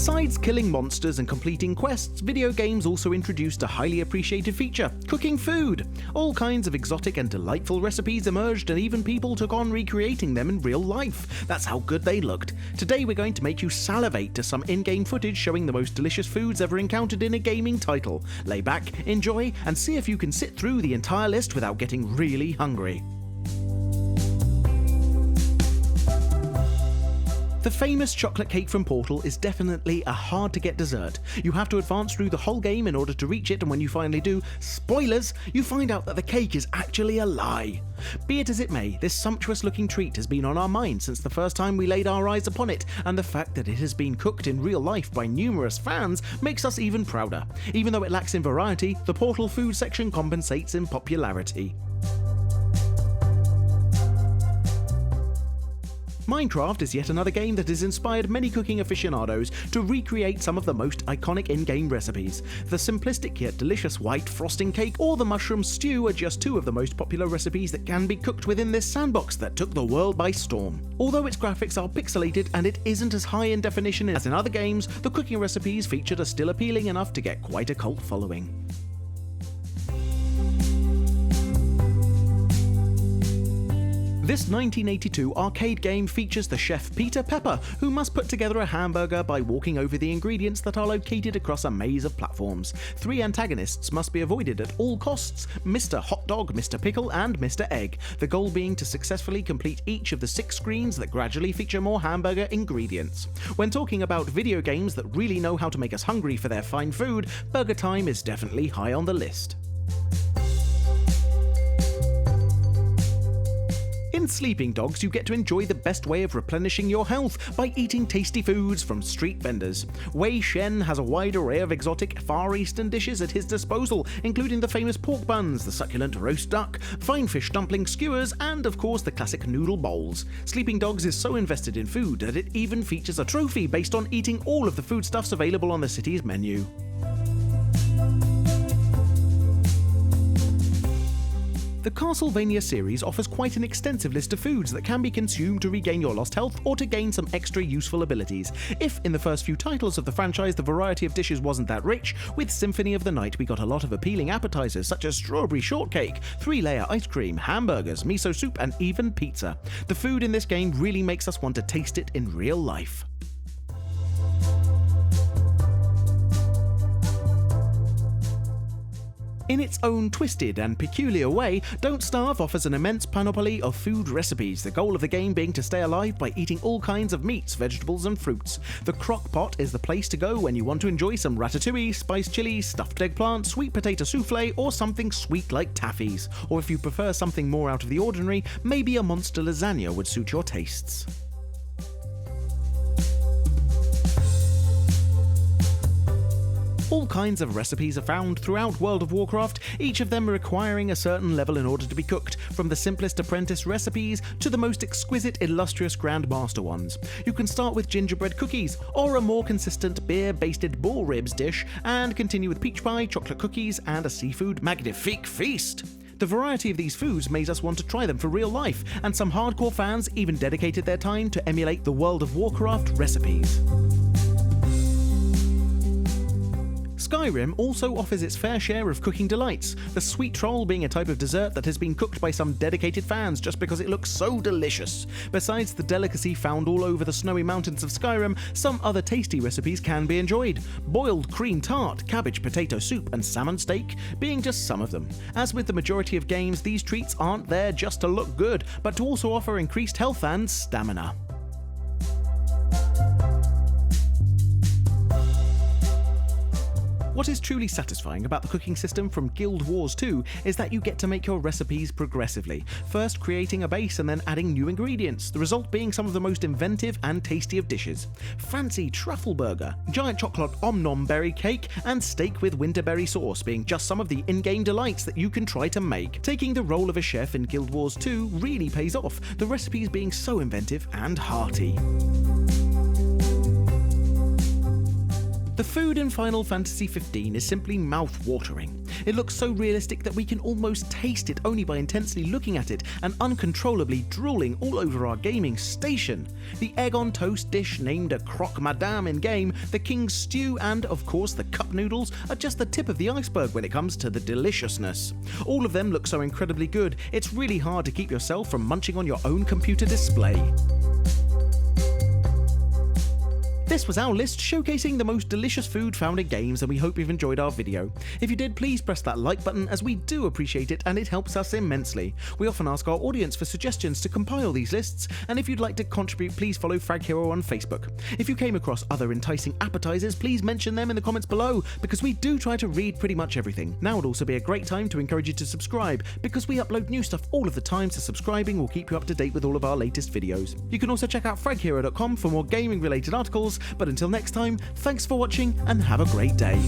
Besides killing monsters and completing quests, video games also introduced a highly appreciated feature: cooking food. All kinds of exotic and delightful recipes emerged, and even people took on recreating them in real life. That's how good they looked. Today we're going to make you salivate to some in-game footage showing the most delicious foods ever encountered in a gaming title. Lay back, enjoy, and see if you can sit through the entire list without getting really hungry. The famous chocolate cake from Portal is definitely a hard-to-get dessert. You have to advance through the whole game in order to reach it, and when you finally do, spoilers, you find out that the cake is actually a lie. Be it as it may, this sumptuous-looking treat has been on our mind since the first time we laid our eyes upon it, and the fact that it has been cooked in real life by numerous fans makes us even prouder. Even though it lacks in variety, the Portal food section compensates in popularity. Minecraft is yet another game that has inspired many cooking aficionados to recreate some of the most iconic in-game recipes. The simplistic yet delicious white frosting cake or the mushroom stew are just two of the most popular recipes that can be cooked within this sandbox that took the world by storm. Although its graphics are pixelated and it isn't as high in definition as in other games, the cooking recipes featured are still appealing enough to get quite a cult following. This 1982 arcade game features the chef Peter Pepper, who must put together a hamburger by walking over the ingredients that are located across a maze of platforms. 3 antagonists must be avoided at all costs: Mr. Hot Dog, Mr. Pickle, and Mr. Egg, the goal being to successfully complete each of the 6 screens that gradually feature more hamburger ingredients. When talking about video games that really know how to make us hungry for their fine food, Burger Time is definitely high on the list. In Sleeping Dogs, you get to enjoy the best way of replenishing your health by eating tasty foods from street vendors. Wei Shen has a wide array of exotic Far Eastern dishes at his disposal, including the famous pork buns, the succulent roast duck, fine fish dumpling skewers, and of course the classic noodle bowls. Sleeping Dogs is so invested in food that it even features a trophy based on eating all of the foodstuffs available on the city's menu. The CASTLEVANIA series offers quite an extensive list of foods that can be consumed to regain your lost health or to gain some extra useful abilities. If in the first few titles of the franchise the variety of dishes wasn't that rich, with Symphony of the Night we got a lot of appealing appetizers such as strawberry shortcake, 3-layer ice cream, hamburgers, miso soup, and even pizza. The food in this game really makes us want to taste it in real life. In its own twisted and peculiar way, Don't Starve offers an immense panoply of food recipes, the goal of the game being to stay alive by eating all kinds of meats, vegetables, and fruits. The crock pot is the place to go when you want to enjoy some ratatouille, spiced chili, stuffed eggplant, sweet potato souffle, or something sweet like taffies. Or if you prefer something more out of the ordinary, maybe a monster lasagna would suit your tastes. All kinds of recipes are found throughout World of Warcraft, each of them requiring a certain level in order to be cooked, from the simplest apprentice recipes to the most exquisite, illustrious Grandmaster ones. You can start with gingerbread cookies, or a more consistent beer-basted bull ribs dish, and continue with peach pie, chocolate cookies, and a seafood magnifique feast. The variety of these foods made us want to try them for real life, and some hardcore fans even dedicated their time to emulate the World of Warcraft recipes. SKYRIM also offers its fair share of cooking delights, the sweet troll being a type of dessert that has been cooked by some dedicated fans just because it looks so delicious. Besides the delicacy found all over the snowy mountains of Skyrim, some other tasty recipes can be enjoyed. Boiled cream tart, cabbage potato soup, and salmon steak being just some of them. As with the majority of games, these treats aren't there just to look good, but to also offer increased health and stamina. What is truly satisfying about the cooking system from Guild Wars 2 is that you get to make your recipes progressively, first creating a base and then adding new ingredients, the result being some of the most inventive and tasty of dishes. Fancy truffle burger, giant chocolate om-nom berry cake, and steak with winterberry sauce being just some of the in-game delights that you can try to make. Taking the role of a chef in Guild Wars 2 really pays off, the recipes being so inventive and hearty. The food in Final Fantasy XV is simply mouth-watering. It looks so realistic that we can almost taste it only by intensely looking at it and uncontrollably drooling all over our gaming station. The egg on toast dish named a croque madame in-game, the king's stew and, of course, the cup noodles are just the tip of the iceberg when it comes to the deliciousness. All of them look so incredibly good, it's really hard to keep yourself from munching on your own computer display. This was our list showcasing the most delicious food found in games, and we hope you've enjoyed our video. If you did, please press that like button, as we do appreciate it and it helps us immensely. We often ask our audience for suggestions to compile these lists, and if you'd like to contribute, please follow Frag Hero on Facebook. If you came across other enticing appetizers, please mention them in the comments below, because we do try to read pretty much everything. Now would also be a great time to encourage you to subscribe, because we upload new stuff all of the time, so subscribing will keep you up to date with all of our latest videos. You can also check out fraghero.com for more gaming related articles. But until next time, thanks for watching and have a great day.